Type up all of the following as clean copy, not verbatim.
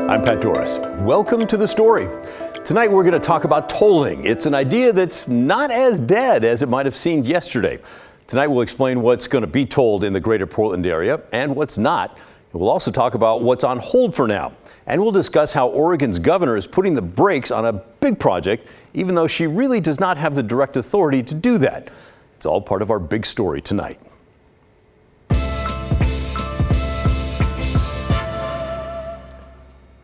I'm Pat Doris. Welcome to The Story. Tonight we're going to talk about tolling. It's an idea that's not as dead as it might have seemed yesterday. Tonight we'll explain what's going to be tolled in the greater Portland area and what's not. We'll also talk about what's on hold for now. And we'll discuss how Oregon's governor is putting the brakes on a big project, even though she really does not have the direct authority to do that. It's all part of our big story tonight.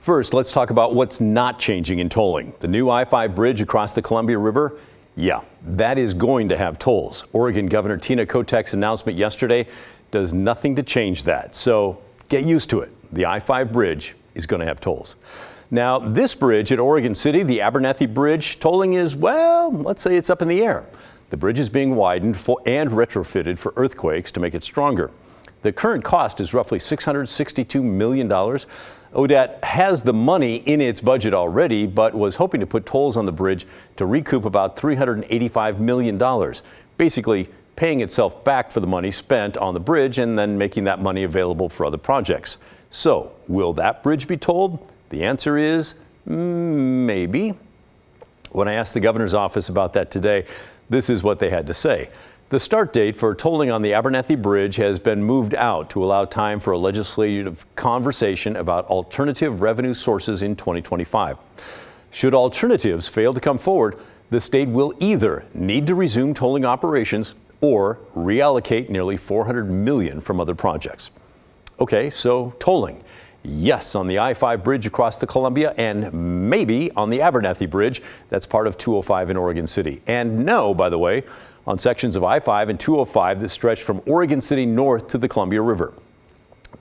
First, let's talk about what's not changing in tolling. The new I-5 bridge across the Columbia River, yeah, that is going to have tolls. Oregon Governor Kotek's announcement yesterday does nothing to change that. So get used to it. The I-5 bridge is going to have tolls. Now, this bridge at Oregon City, the Abernathy Bridge, tolling is, well, let's say it's up in the air. The bridge is being widened and retrofitted for earthquakes to make it stronger. The current cost is roughly $662 million. ODOT has the money in its budget already, but was hoping to put tolls on the bridge to recoup about $385 million, basically paying itself back for the money spent on the bridge and then making that money available for other projects. So, will that bridge be tolled? The answer is maybe. When I asked the governor's office about that today, this is what they had to say. The start date for tolling on the Abernathy Bridge has been moved out to allow time for a legislative conversation about alternative revenue sources in 2025. Should alternatives fail to come forward, the state will either need to resume tolling operations or reallocate nearly $400 million from other projects. Okay, so tolling. Yes, on the I-5 bridge across the Columbia, and maybe on the Abernathy Bridge. That's part of 205 in Oregon City. And no, by the way, on sections of I-5 and 205 that stretch from Oregon City north to the Columbia River.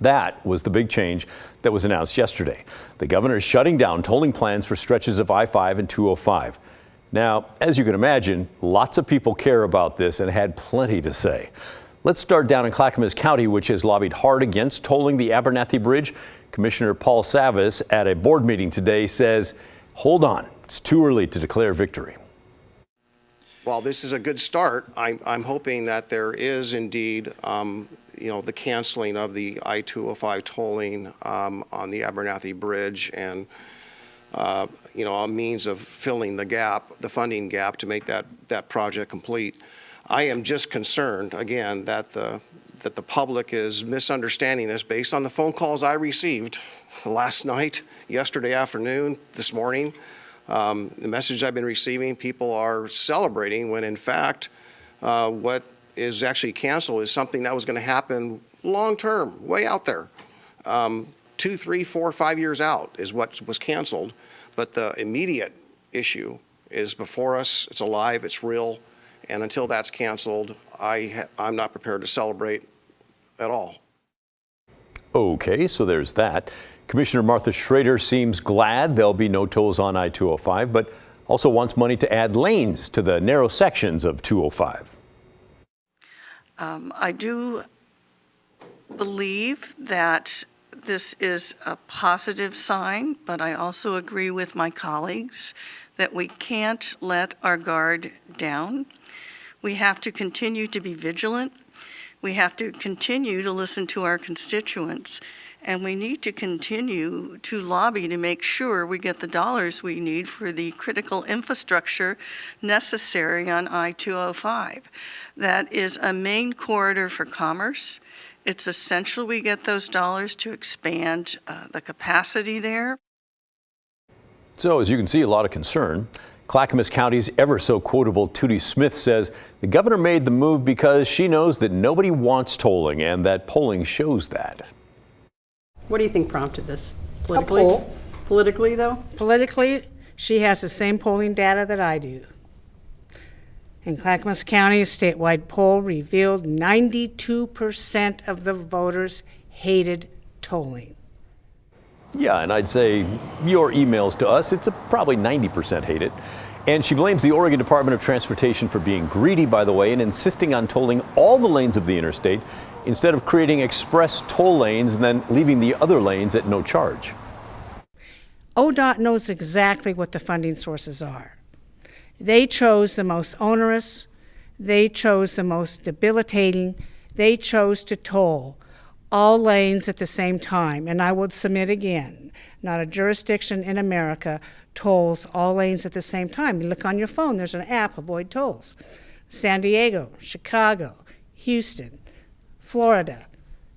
That was the big change that was announced yesterday. The governor is shutting down tolling plans for stretches of I-5 and 205. Now, as you can imagine, lots of people care about this and had plenty to say. Let's start down in Clackamas County, which has lobbied hard against tolling the Abernathy Bridge. Commissioner Paul Savas at a board meeting today says, hold on, it's too early to declare victory. While this is a good start, I'm hoping that there is indeed, the canceling of the I-205 tolling on the Abernathy Bridge and, a means of filling the gap, the funding gap to make that project complete. I am just concerned, again, that the public is misunderstanding this based on the phone calls I received last night, yesterday afternoon, this morning. The message I've been receiving, people are celebrating when in fact what is actually canceled is something that was going to happen long term, way out there. 2, 3, 4, 5 years out is what was canceled, but the immediate issue is before us. It's alive, it's real, and until that's canceled, I'm not prepared to celebrate at all. Okay, so there's that. Commissioner Martha Schrader seems glad there'll be no tolls on I-205, but also wants money to add lanes to the narrow sections of 205. I do believe that this is a positive sign, but I also agree with my colleagues that we can't let our guard down. We have to continue to be vigilant. We have to continue to listen to our constituents. And we need to continue to lobby to make sure we get the dollars we need for the critical infrastructure necessary on I-205. That is a main corridor for commerce. It's essential we get those dollars to expand the capacity there. So, as you can see, a lot of concern. Clackamas County's ever so quotable Tootie Smith says the governor made the move because she knows that nobody wants tolling and that polling shows that. What do you think prompted this? Politically? A poll. Politically, though? Politically, she has the same polling data that I do. In Clackamas County, a statewide poll revealed 92% of the voters hated tolling. Yeah, and I'd say your emails to us, it's probably 90% hate it. And she blames the Oregon Department of Transportation for being greedy, by the way, and insisting on tolling all the lanes of the interstate instead of creating express toll lanes and then leaving the other lanes at no charge. ODOT knows exactly what the funding sources are. They chose the most onerous, they chose the most debilitating, they chose to toll all lanes at the same time. And I would submit again, not a jurisdiction in America tolls all lanes at the same time. You look on your phone, there's an app, Avoid Tolls. San Diego, Chicago, Houston, Florida,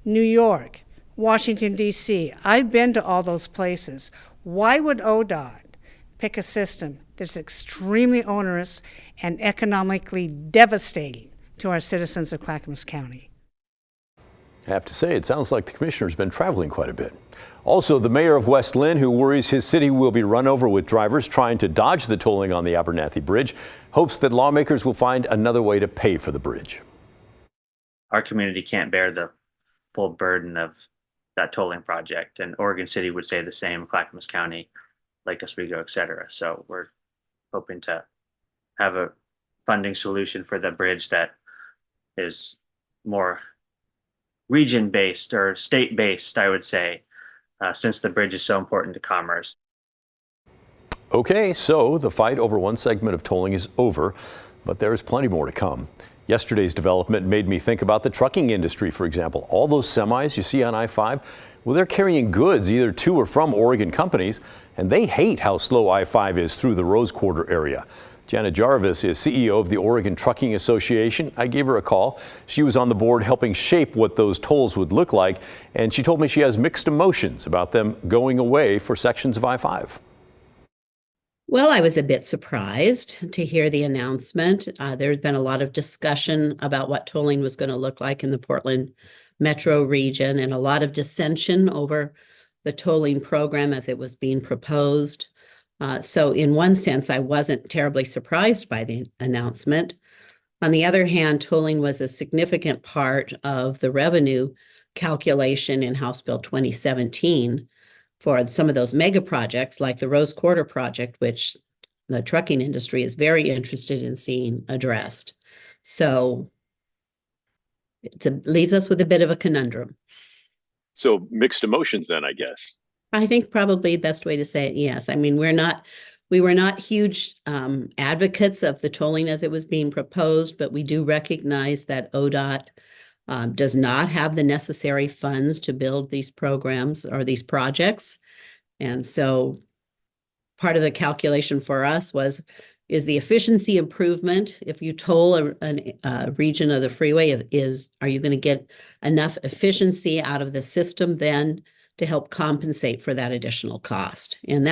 New York, Washington, D.C. I've been to all those places. Why would ODOT pick a system that's extremely onerous and economically devastating to our citizens of Clackamas County? I have to say, it sounds like the commissioner's been traveling quite a bit. Also, the mayor of West Lynn, who worries his city will be run over with drivers trying to dodge the tolling on the Abernathy Bridge, hopes that lawmakers will find another way to pay for the bridge. Our community can't bear the full burden of that tolling project, and Oregon City would say the same, Clackamas County, Lake Oswego, et cetera. So we're hoping to have a funding solution for the bridge that is more region-based or state-based, I would say, since the bridge is so important to commerce. Okay, so the fight over one segment of tolling is over, but there is plenty more to come. Yesterday's development made me think about the trucking industry, for example. All those semis you see on I-5, well, they're carrying goods either to or from Oregon companies, and they hate how slow I-5 is through the Rose Quarter area. Janet Jarvis is CEO of the Oregon Trucking Association. I gave her a call. She was on the board helping shape what those tolls would look like, and she told me she has mixed emotions about them going away for sections of I-5. Well, I was a bit surprised to hear the announcement. There's been a lot of discussion about what tolling was going to look like in the Portland metro region, and a lot of dissension over the tolling program as it was being proposed. So in one sense, I wasn't terribly surprised by the announcement. On the other hand, tolling was a significant part of the revenue calculation in House Bill 2017 for some of those mega projects like the Rose Quarter project, which the trucking industry is very interested in seeing addressed. So it leaves us with a bit of a conundrum. So mixed emotions then, I guess. I think probably the best way to say it, yes. I mean, we were not huge advocates of the tolling as it was being proposed, but we do recognize that ODOT does not have the necessary funds to build these programs or these projects. And so part of the calculation for us is the efficiency improvement. If you toll a region of the freeway, are you going to get enough efficiency out of the system then to help compensate for that additional cost? And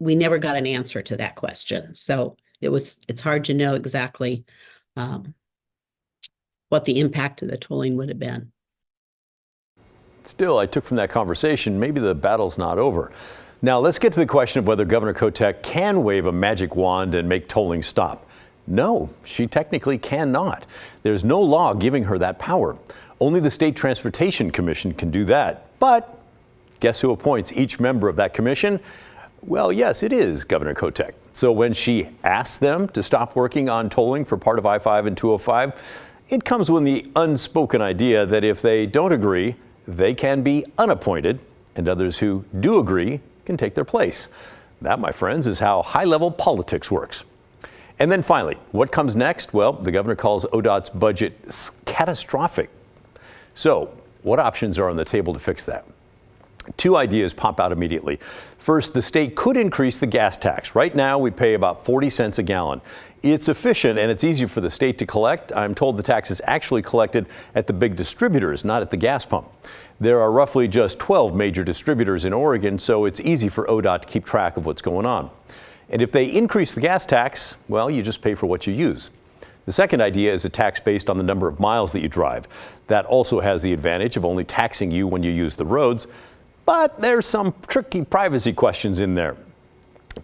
we never got an answer to that question. So it's hard to know exactly what the impact of the tolling would have been. Still, I took from that conversation, maybe the battle's not over. Now, let's get to the question of whether Governor Kotek can wave a magic wand and make tolling stop. No, she technically cannot. There's no law giving her that power. Only the State Transportation Commission can do that. But guess who appoints each member of that commission? Well, yes, it is Governor Kotek. So when she asks them to stop working on tolling for part of I-5 and 205, it comes with the unspoken idea that if they don't agree, they can be unappointed, and others who do agree can take their place. That, my friends, is how high-level politics works. And then finally, what comes next? Well, the governor calls ODOT's budget catastrophic. So what options are on the table to fix that? Two ideas pop out immediately. First, the state could increase the gas tax. Right now, we pay about 40 cents a gallon. It's efficient and it's easier for the state to collect. I'm told the tax is actually collected at the big distributors, not at the gas pump. There are roughly just 12 major distributors in Oregon, so it's easy for ODOT to keep track of what's going on. And if they increase the gas tax, well, you just pay for what you use. The second idea is a tax based on the number of miles that you drive. That also has the advantage of only taxing you when you use the roads. But there's some tricky privacy questions in there.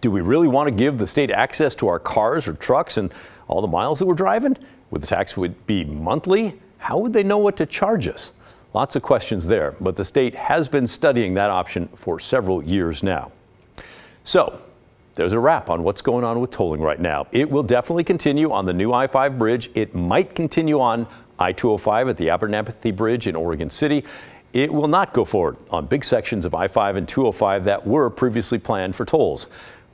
Do we really want to give the state access to our cars or trucks and all the miles that we're driving? Would the tax be monthly? How would they know what to charge us? Lots of questions there, but the state has been studying that option for several years now. So there's a wrap on what's going on with tolling right now. It will definitely continue on the new I-5 bridge. It might continue on I-205 at the Abernathy Bridge in Oregon City. It will not go forward on big sections of I-5 and 205 that were previously planned for tolls.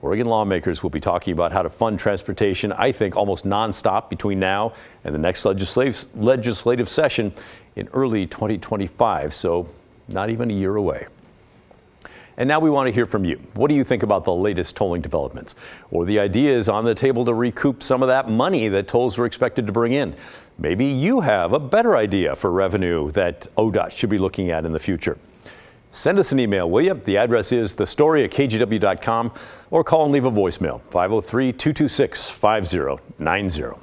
Oregon lawmakers will be talking about how to fund transportation, I think, almost nonstop between now and the next legislative session in early 2025, so not even a year away. And now we want to hear from you. What do you think about the latest tolling developments? Or the ideas on the table to recoup some of that money that tolls were expected to bring in? Maybe you have a better idea for revenue that ODOT should be looking at in the future. Send us an email, will you? The address is thestory@kgw.com, or call and leave a voicemail, 503-226-5090.